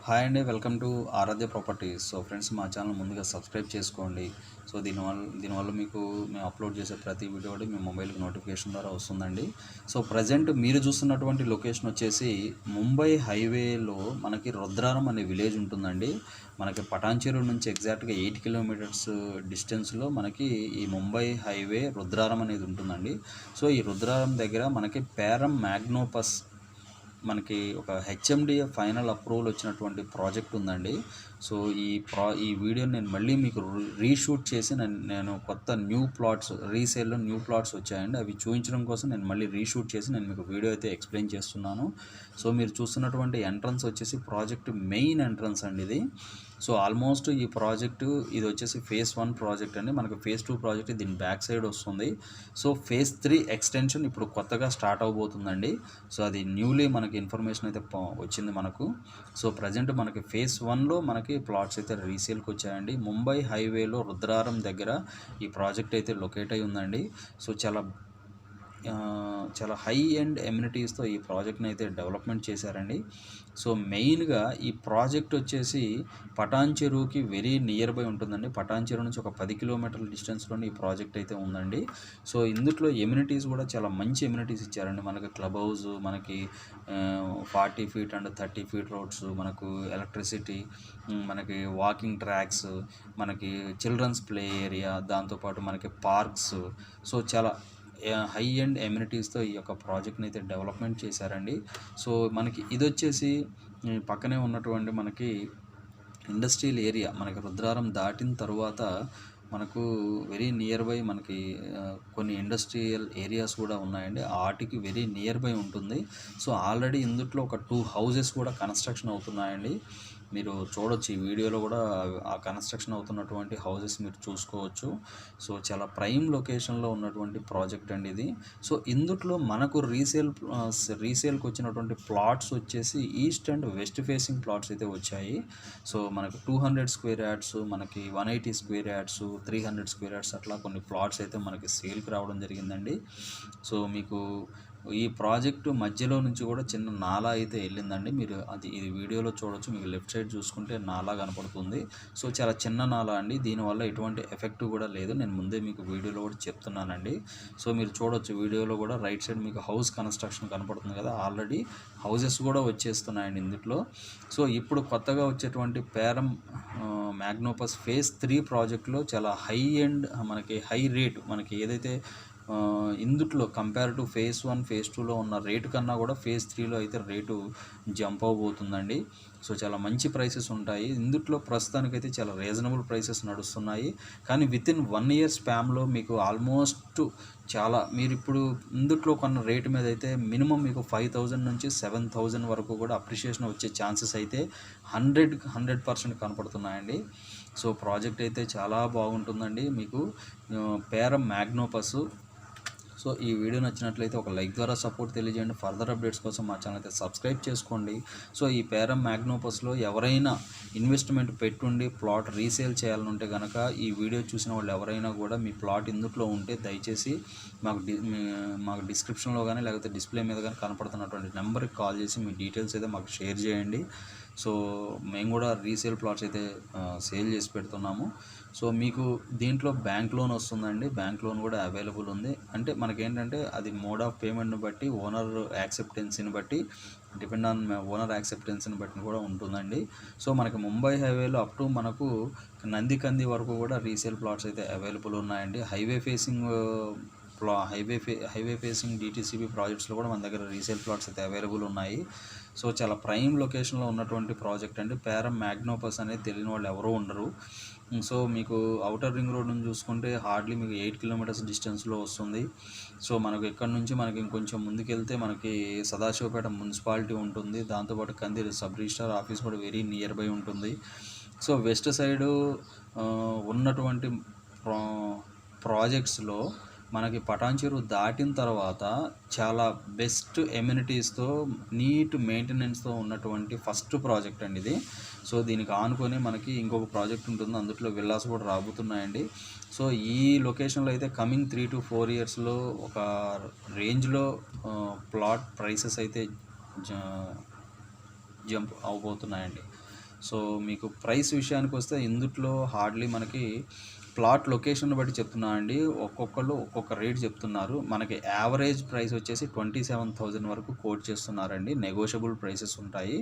Hi అండి, welcome to Aaradhya properties. So friends, మా channel ముందుగా సబ్స్క్రైబ్ చేసుకోండి. సో దీనివల్ల మీకు మేము అప్లోడ్ చేసే ప్రతి వీడియో కూడా మీ మొబైల్కి నోటిఫికేషన్ ద్వారా వస్తుందండి. సో ప్రజెంట్ మీరు చూస్తున్నటువంటి లొకేషన్ వచ్చేసి ముంబై హైవేలో మనకి రుద్రారం అనే విలేజ్ ఉంటుందండి. మనకి పటాన్చెరు నుంచి ఎగ్జాక్ట్గా 8 కిలోమీటర్స్ డిస్టెన్స్లో మనకి ఈ ముంబై హైవే రుద్రారం అనేది ఉంటుందండి. సో ఈ రుద్రారం దగ్గర మనకి పేరం మ్యాగ్నోపస్ మనకి ఒక హెచ్ఎండిఏ ఫైనల్ అప్రూవల్ వచ్చినటువంటి ప్రాజెక్ట్ ఉందండి. సో ఈ వీడియోని నేను మళ్ళీ మీకు రీషూట్ చేసి నేను కొత్త న్యూ ప్లాట్స్ రీసేల్లో న్యూ ప్లాట్స్ వచ్చాయండి, అవి చూపించడం కోసం నేను మళ్ళీ రీషూట్ చేసి నేను మీకు వీడియో అయితే ఎక్స్ప్లెయిన్ చేస్తున్నాను. సో మీరు చూస్తున్నటువంటి ఎంట్రన్స్ వచ్చేసి ప్రాజెక్ట్ మెయిన్ ఎంట్రన్స్ అండి ఇది. సో ఆల్మోస్ట్ ఈ ప్రాజెక్టు ఇది వచ్చేసి ఫేజ్ 1 ప్రాజెక్ట్ అండి. మనకు ఫేజ్ 2 ప్రాజెక్ట్ దీని బ్యాక్ సైడ్ వస్తుంది. సో ఫేజ్ 3 ఎక్స్టెన్షన్ ఇప్పుడు కొత్తగా స్టార్ట్ అవబోతుందండి. సో అది న్యూలీ మనకి ఇన్ఫర్మేషన్ అయితే వచ్చింది మనకు. సో ప్రజెంట్ మనకి ఫేజ్ 1లో మనకి ప్లాట్స్ అయితే రీసేల్కి వచ్చాయండి. ముంబై హైవేలో రుద్రారం దగ్గర ఈ ప్రాజెక్ట్ అయితే లొకేట్ అయి ఉందండి. సో చాలా హై ఎండ్ ఎమ్యూనిటీస్తో ఈ ప్రాజెక్ట్ని అయితే డెవలప్మెంట్ చేశారండి. సో మెయిన్గా ఈ ప్రాజెక్ట్ వచ్చేసి పటాన్చెరుకి వెరీ నియర్ బై ఉంటుందండి. పటాన్చెరు నుంచి ఒక 10 కిలోమీటర్ల డిస్టెన్స్లోనే ఈ ప్రాజెక్ట్ అయితే ఉందండి. సో ఇందులో ఎమ్యూనిటీస్ కూడా చాలా మంచి ఎమ్యూనిటీస్ ఇచ్చారండి. మనకి క్లబ్ హౌస్, మనకి 40 ఫీట్ అండ్ 30 ఫీట్ రోడ్స్, మనకు ఎలక్ట్రిసిటీ, మనకి వాకింగ్ ట్రాక్స్, మనకి చిల్డ్రన్స్ ప్లే ఏరియా, దాంతోపాటు మనకి పార్క్స్. సో చాలా హై ఎండ్ ఎమ్యూనిటీస్తో ఈ యొక్క ప్రాజెక్ట్ని అయితే డెవలప్మెంట్ చేశారండి. సో మనకి ఇది వచ్చేసి పక్కనే ఉన్నటువంటి మనకి ఇండస్ట్రియల్ ఏరియా, మనకి రుద్రారం దాటిన తర్వాత మనకు వెరీ నియర్ బై మనకి కొన్ని ఇండస్ట్రియల్ ఏరియాస్ కూడా ఉన్నాయండి. వాటికి వెరీ నియర్ బై ఉంటుంది. సో ఆల్రెడీ ఇందులో ఒక 2 హౌజెస్ కూడా కన్స్ట్రక్షన్ అవుతున్నాయండి. మీరు చూడొచ్చు ఈ వీడియోలో కూడా ఆ కన్స్ట్రక్షన్ అవుతున్నటువంటి హౌజెస్ మీరు చూసుకోవచ్చు. సో చాలా ప్రైమ్ లొకేషన్లో ఉన్నటువంటి ప్రాజెక్ట్ అండి ఇది. సో ఇందులో మనకు రీసేల్కి వచ్చినటువంటి ప్లాట్స్ వచ్చేసి east and west facing plots అయితే వచ్చాయి. సో మనకు 200 స్క్వేర్ యార్డ్స్, మనకి 180 స్క్వేర్ యార్డ్స్, 300 స్క్వేర్ యార్డ్స్ అట్లా కొన్ని ప్లాట్స్ అయితే మనకి సేల్కి రావడం జరిగిందండి. సో మీకు ఈ ప్రాజెక్టు మధ్యలో నుంచి కూడా చిన్న నాలా అయితే వెళ్ళిందండి. మీరు ఇది వీడియోలో చూడొచ్చు. మీకు లెఫ్ట్ సైడ్ చూసుకుంటే నాలా కనపడుతుంది. సో చాలా చిన్న నాలా అండి. దీనివల్ల ఎటువంటి ఎఫెక్ట్ కూడా లేదు. నేను ముందే మీకు వీడియోలో కూడా చెప్తున్నానండి. సో మీరు చూడొచ్చు వీడియోలో కూడా రైట్ సైడ్ మీకు హౌస్ కన్స్ట్రక్షన్ కనపడుతుంది కదా. ఆల్రెడీ హౌజెస్ కూడా వచ్చేస్తున్నాయండి ఇందులో. సో ఇప్పుడు కొత్తగా వచ్చేటువంటి పేరం మ్యాగ్నోపస్ ఫేజ్ 3 ప్రాజెక్టులో చాలా హై ఎండ్ మనకి హై రేట్, మనకి ఏదైతే ఇందుట్లో కంపేర్ టు ఫేజ్ 1 ఫేజ్ 2లో ఉన్న రేటు కన్నా కూడా ఫేజ్ 3లో అయితే రేటు జంప్ అవబోతుందండి. సో చాలా మంచి ప్రైసెస్ ఉంటాయి ఇందుట్లో. ప్రస్తుతానికైతే చాలా రీజనబుల్ ప్రైసెస్ నడుస్తున్నాయి. కానీ వితిన్ 1 ఇయర్ స్పామ్లో మీకు ఆల్మోస్ట్ చాలా మీరు ఇప్పుడు ఇందుట్లో కొన్న రేటు మీద అయితే మినిమం మీకు 5,000 నుంచి 7,000 వరకు కూడా అప్రిషియేషన్ వచ్చే ఛాన్సెస్ అయితే 100% కనపడుతున్నాయండి. సో ప్రాజెక్ట్ అయితే చాలా బాగుంటుందండి. మీకు పేరం మ్యాగ్నోపస్. సో ఈ వీడియో నచ్చినట్లయితే ఒక లైక్ ద్వారా సపోర్ట్ తెలియజేయండి. ఫర్దర్ అప్డేట్స్ కోసం మా ఛానల్ అయితే సబ్స్క్రైబ్ చేసుకోండి. సో ఈ పేరం మ్యాగ్నోపస్లో ఎవరైనా ఇన్వెస్ట్మెంట్ పెట్టుండి ప్లాట్ రీసేల్ చేయాలనుంటే కనుక ఈ వీడియో చూసిన వాళ్ళు ఎవరైనా కూడా మీ ప్లాట్ ఇందులో ఉంటే దయచేసి మాకు డిస్క్రిప్షన్లో కానీ లేకపోతే డిస్ప్లే మీద కానీ కనపడుతున్నటువంటి నెంబర్కి కాల్ చేసి మీ డీటెయిల్స్ అయితే మాకు షేర్ చేయండి. సో మేము కూడా రీసేల్ ప్లాట్స్ అయితే సేల్ చేసి పెడుతున్నాము. సో మీకు దీంట్లో బ్యాంక్ లోన్ వస్తుందండి. బ్యాంక్ లోన్ కూడా అవైలబుల్ ఉంది. అంటే మనకేంటంటే అది మోడ్ ఆఫ్ పేమెంట్ని బట్టి, ఓనర్ యాక్సెప్టెన్సీని బట్టి, డిపెండ్ ఆన్ ఓనర్ యాక్సెప్టెన్సీని బట్టి కూడా ఉంటుందండి. సో మనకి ముంబై హైవేలో అప్ టు మనకు నందికంది వరకు కూడా రీసేల్ ప్లాట్స్ అయితే అవైలబుల్ ఉన్నాయండి. హైవే ఫేసింగ్ డిటీసీపీ ప్రాజెక్ట్స్లో కూడా మన దగ్గర రీసేల్ ప్లాట్స్ అయితే అవైలబుల్ ఉన్నాయి. సో చాలా ప్రైమ్ లొకేషన్లో ఉన్నటువంటి ప్రాజెక్ట్ అండి. పేరం మ్యాగ్నోపస్ అనేది తెలియని వాళ్ళు ఎవరూ ఉండరు. సో మీకు అవుటర్ రింగ్ రోడ్ నుంచి చూసుకుంటే హార్డ్లీ మీకు 8 కిలోమీటర్స్ డిస్టెన్స్లో వస్తుంది. సో మనకు ఇక్కడ నుంచి మనకి ఇంకొంచెం ముందుకెళ్తే మనకి సదాశివపేట మున్సిపాలిటీ ఉంటుంది. దాంతోపాటు కంది సబ్ రిజిస్ట్రార్ ఆఫీస్ కూడా వెరీ నియర్ బై ఉంటుంది. సో వెస్ట్ సైడు ఉన్నటువంటి ప్రాజెక్ట్స్లో మనకి పటాన్చెరు దాటిన తర్వాత చాలా బెస్ట్ ఎమ్యూనిటీస్తో, నీట్ మెయింటెనెన్స్తో ఉన్నటువంటి ఫస్ట్ ప్రాజెక్ట్ అండి ఇది. సో దీనికి ఆనుకొని మనకి ఇంకొక ప్రాజెక్ట్ ఉంటుంది. అందులో విల్లాస్ కూడా రాబోతున్నాయండి. సో ఈ లొకేషన్లో అయితే కమింగ్ 3 to 4 ఇయర్స్లో ఒక రేంజ్లో ప్లాట్ ప్రైసెస్ అయితే జంప్ అవబోతున్నాయండి. సో మీకు ప్రైస్ విషయానికి వస్తే ఇందుట్లో హార్డ్లీ మనకి ప్లాట్ లొకేషన్ బట్టి చెప్తున్నా అండి, ఒక్కొక్కళ్ళు ఒక్కొక్క రేట్ చెప్తున్నారు. మనకి యావరేజ్ ప్రైస్ వచ్చేసి 27,000 వరకు కోట్ చేస్తున్నారండి. నెగోషియబుల్ ప్రైసెస్ ఉంటాయి.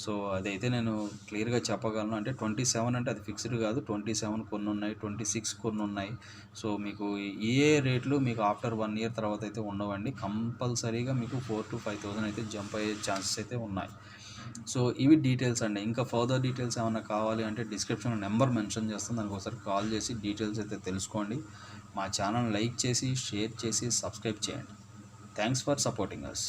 సో అదైతే నేను క్లియర్గా చెప్పగలను. అంటే 27 అంటే అది ఫిక్స్డ్ కాదు, 27 కొన్ని ఉన్నాయి, 26 కొన్ని ఉన్నాయి. సో మీకు ఏ రేట్లు మీకు ఆఫ్టర్ 1 ఇయర్ తర్వాత అయితే ఉండవండి. కంపల్సరీగా మీకు 4,000 to 5,000 అయితే జంప్ అయ్యే ఛాన్సెస్ అయితే ఉన్నాయి. సో ఇవి డీటెయిల్స్ అండి. ఇంకా ఫర్దర్ డీటెయిల్స్ ఏమైనా కావాలి అంటే డిస్క్రిప్షన్లో నెంబర్ మెన్షన్ చేస్తాను, దానికి ఒకసారి కాల్ చేసి డీటెయిల్స్ అయితే తెలుసుకోండి. మా ఛానల్ లైక్ చేసి, షేర్ చేసి, సబ్స్క్రైబ్ చేయండి. Thanks for supporting us.